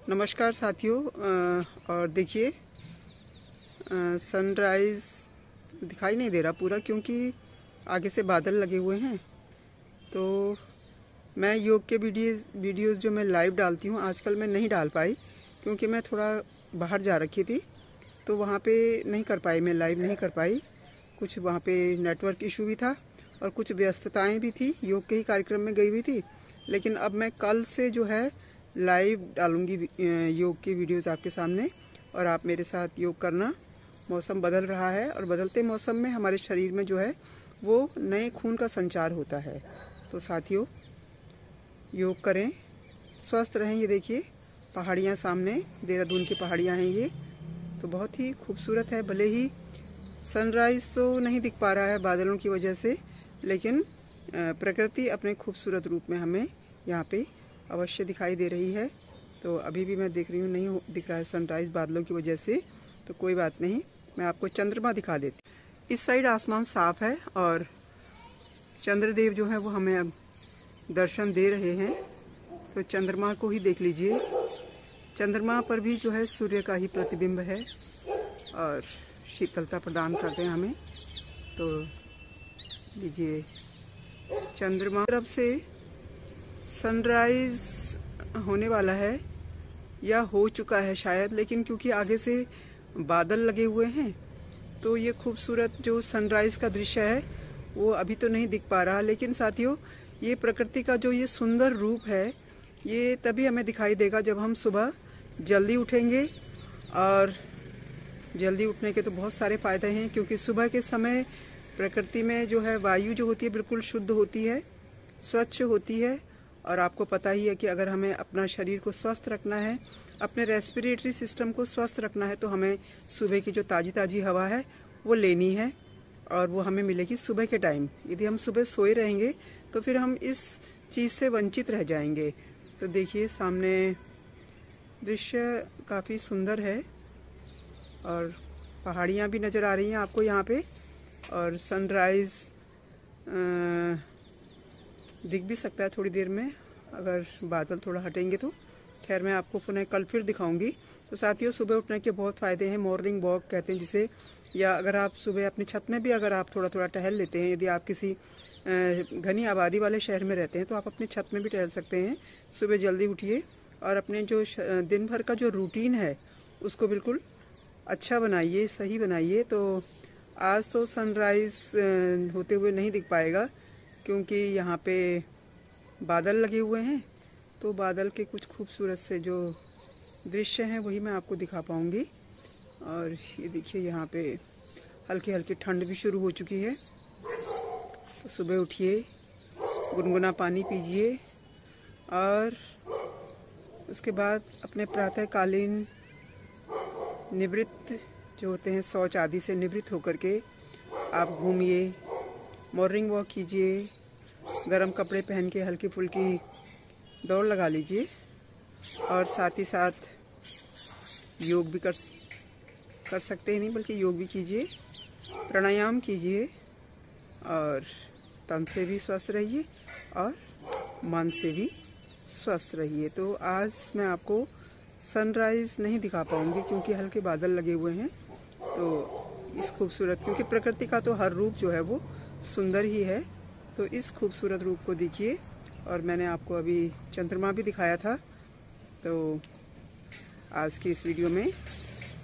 नमस्कार साथियों। और देखिए सनराइज दिखाई नहीं दे रहा पूरा क्योंकि आगे से बादल लगे हुए हैं। तो मैं योग के वीडियोस जो मैं लाइव डालती हूँ आजकल मैं नहीं डाल पाई क्योंकि मैं थोड़ा बाहर जा रखी थी, तो वहाँ पे नहीं कर पाई, मैं लाइव नहीं कर पाई। कुछ वहाँ पे नेटवर्क इशू भी था और कुछ व्यस्तताएं भी थी, योग के ही कार्यक्रम में गई हुई थी। लेकिन अब मैं कल से जो है लाइव डालूंगी योग की वीडियोस आपके सामने, और आप मेरे साथ योग करना। मौसम बदल रहा है और बदलते मौसम में हमारे शरीर में जो है वो नए खून का संचार होता है। तो साथियों योग करें, स्वस्थ रहें। ये देखिए पहाड़ियाँ सामने, देहरादून की पहाड़ियाँ हैं ये, तो बहुत ही खूबसूरत है। भले ही सनराइज तो नहीं दिख पा रहा है बादलों की वजह से, लेकिन प्रकृति अपने खूबसूरत रूप में हमें यहाँ पे अवश्य दिखाई दे रही है। तो अभी भी मैं देख रही हूँ नहीं दिख रहा है सनराइज बादलों की वजह से, तो कोई बात नहीं, मैं आपको चंद्रमा दिखा देती हूँ। इस साइड आसमान साफ है और चंद्रदेव जो है वो हमें अब दर्शन दे रहे हैं। तो चंद्रमा को ही देख लीजिए, चंद्रमा पर भी जो है सूर्य का ही प्रतिबिंब है और शीतलता प्रदान करते हैं हमें। तो लीजिए चंद्रमा तरफ से सनराइज होने वाला है या हो चुका है शायद, लेकिन क्योंकि आगे से बादल लगे हुए हैं तो ये खूबसूरत जो सनराइज का दृश्य है वो अभी तो नहीं दिख पा रहा। लेकिन साथियों ये प्रकृति का जो ये सुंदर रूप है ये तभी हमें दिखाई देगा जब हम सुबह जल्दी उठेंगे। और जल्दी उठने के तो बहुत सारे फायदे हैं, क्योंकि सुबह के समय प्रकृति में जो है वायु जो होती है बिल्कुल शुद्ध होती है, स्वच्छ होती है। और आपको पता ही है कि अगर हमें अपना शरीर को स्वस्थ रखना है, अपने रेस्पिरेटरी सिस्टम को स्वस्थ रखना है, तो हमें सुबह की जो ताज़ी ताज़ी हवा है वो लेनी है, और वो हमें मिलेगी सुबह के टाइम। यदि हम सुबह सोए रहेंगे तो फिर हम इस चीज़ से वंचित रह जाएंगे। तो देखिए सामने दृश्य काफ़ी सुंदर है और पहाड़ियाँ भी नज़र आ रही हैं आपको यहाँ पे, और सनराइज़ दिख भी सकता है थोड़ी देर में अगर बादल थोड़ा हटेंगे तो। खैर मैं आपको पुनः कल फिर दिखाऊंगी। तो साथियों सुबह उठने के बहुत फ़ायदे हैं, मॉर्निंग वॉक कहते हैं जिसे, या अगर आप सुबह अपनी छत में भी अगर आप थोड़ा थोड़ा टहल लेते हैं, यदि आप किसी घनी आबादी वाले शहर में रहते हैं तो आप अपनी छत में भी टहल सकते हैं। सुबह जल्दी उठिए और अपने जो दिन भर का जो रूटीन है उसको बिल्कुल अच्छा बनाइए, सही बनाइए। तो आज तो सनराइज़ होते हुए नहीं दिख पाएगा क्योंकि यहाँ पे बादल लगे हुए हैं, तो बादल के कुछ खूबसूरत से जो दृश्य हैं वही मैं आपको दिखा पाऊँगी। और ये देखिए यहाँ पे हल्की हल्की ठंड भी शुरू हो चुकी है। तो सुबह उठिए, गुनगुना पानी पीजिए और उसके बाद अपने प्रातःकालीन निवृत्त जो होते हैं शौच आदि से निवृत्त होकर के आप घूमिए, मॉर्निंग वॉक कीजिए, गरम कपड़े पहन के हल्की फुल्की दौड़ लगा लीजिए, और साथ ही साथ योग भी कर सकते हैं, नहीं बल्कि योग भी कीजिए, प्राणायाम कीजिए, और तन से भी स्वस्थ रहिए और मन से भी स्वस्थ रहिए। तो आज मैं आपको सनराइज नहीं दिखा पाऊंगी क्योंकि हल्के बादल लगे हुए हैं। तो इस खूबसूरत, क्योंकि प्रकृति का तो हर रूप जो है वो सुंदर ही है, तो इस खूबसूरत रूप को देखिए। और मैंने आपको अभी चंद्रमा भी दिखाया था। तो आज की इस वीडियो में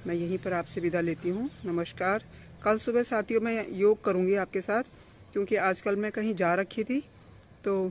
मैं यहीं पर आपसे विदा लेती हूँ। नमस्कार। कल सुबह साथियों मैं योग करूँगी आपके साथ, क्योंकि आजकल मैं कहीं जा रखी थी तो